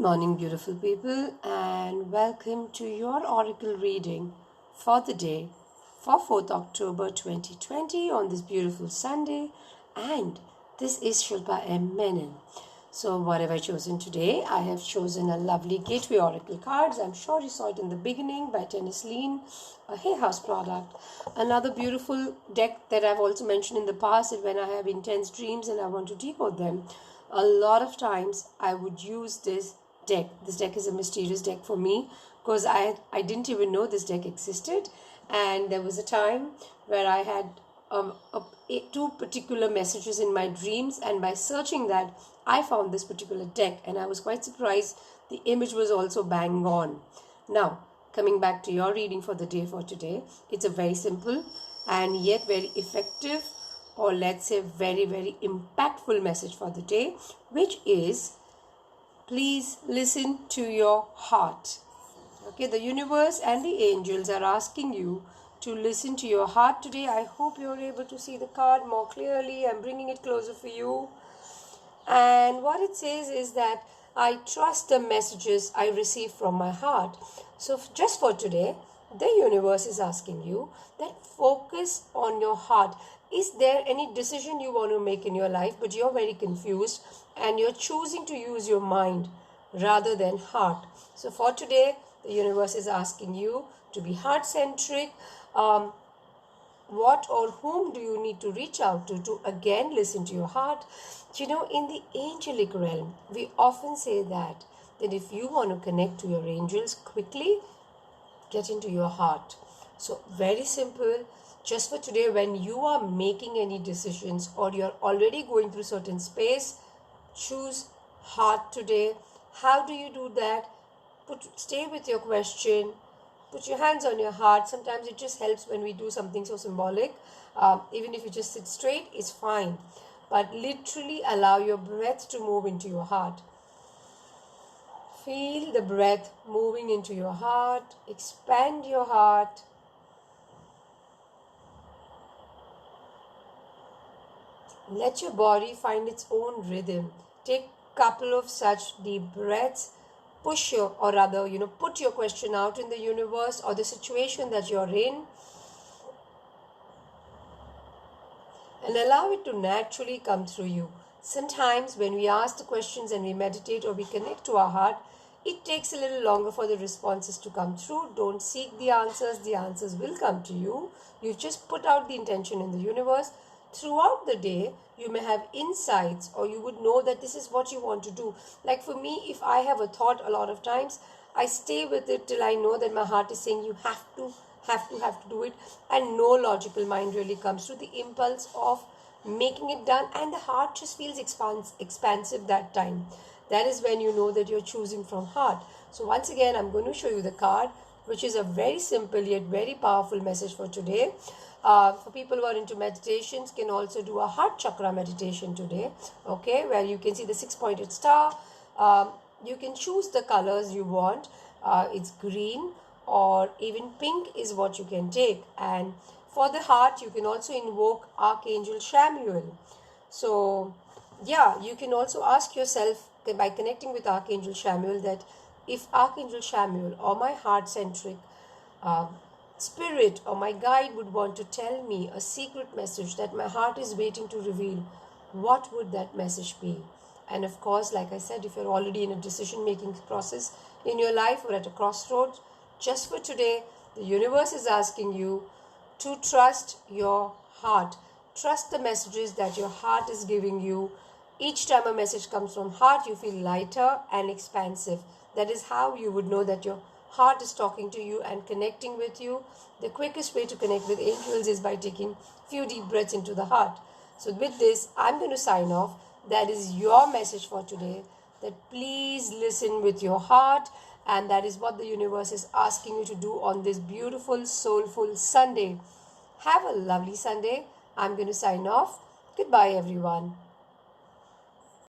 morning, beautiful people, and welcome to your oracle reading for the day for 4th October 2020 on this beautiful Sunday. And this is Shilpa M. Menon. So, what have I chosen today? I have chosen a lovely Gateway Oracle cards. I'm sure you saw it in the beginning by Tennis Lean, a Hay House product. Another beautiful deck that I've also mentioned in the past is when I have intense dreams and I want to decode them. A lot of times I would use this deck. This deck is a mysterious deck for me because I didn't even know this deck existed, and there was a time where I had two particular messages in my dreams, and by searching that I found this particular deck and I was quite surprised the image was also bang on. Now coming back to your reading for the day for today, it's a very simple and yet very effective, or let's say very, very impactful message for the day, which is please listen to your heart. Okay, the universe and the angels are asking you to listen to your heart today. I hope you're able to see the card more clearly. I'm bringing it closer for you. And what it says is that I trust the messages I receive from my heart. So just for today, the universe is asking you that focus on your heart. Is there any decision you want to make in your life, but you're very confused and you're choosing to use your mind rather than heart? So for today, the universe is asking you to be heart-centric. What or whom do you need to reach out to again listen to your heart? You know, in the angelic realm, we often say that if you want to connect to your angels quickly, get into your heart. So very simple. Just for today, when you are making any decisions or you're already going through certain space, choose heart today. How do you do that? Stay with your question. Put your hands on your heart. Sometimes it just helps when we do something so symbolic. Even if you just sit straight, it's fine. But literally allow your breath to move into your heart. Feel the breath moving into your heart. Expand your heart. Let your body find its own rhythm. Take a couple of such deep breaths. Put your question out in the universe or the situation that you're in, and allow it to naturally come through you. Sometimes when we ask the questions and we meditate or we connect to our heart, it takes a little longer for the responses to come through. Don't seek the answers will come to you. You've just put out the intention in the universe. Throughout the day, you may have insights, or you would know that this is what you want to do. Like for me, if I have a thought, a lot of times I stay with it till I know that my heart is saying you have to do it, and no logical mind really comes to the impulse of making it done, and the heart just feels expansive that time. That is when you know that you're choosing from heart. So once again, I'm going to show you the card, which is a very simple yet very powerful message for today. For people who are into meditations, can also do a heart chakra meditation today, okay, where you can see the 6-pointed star. You can choose the colors you want. It's green or even pink is what you can take. And for the heart, you can also invoke Archangel Chamuel. So yeah, you can also ask yourself by connecting with Archangel Chamuel that if Archangel Chamuel or my heart-centric spirit or my guide would want to tell me a secret message that my heart is waiting to reveal, what would that message be? And of course, like I said, if you're already in a decision-making process in your life or at a crossroads, just for today, the universe is asking you to trust your heart. Trust the messages that your heart is giving you. Each time a message comes from heart, you feel lighter and expansive. That is how you would know that your heart is talking to you and connecting with you. The quickest way to connect with angels is by taking a few deep breaths into the heart. So with this, I'm going to sign off. That is your message for today, that please listen with your heart, and that is what the universe is asking you to do on this beautiful, soulful Sunday. Have a lovely Sunday. I'm going to sign off. Goodbye, everyone.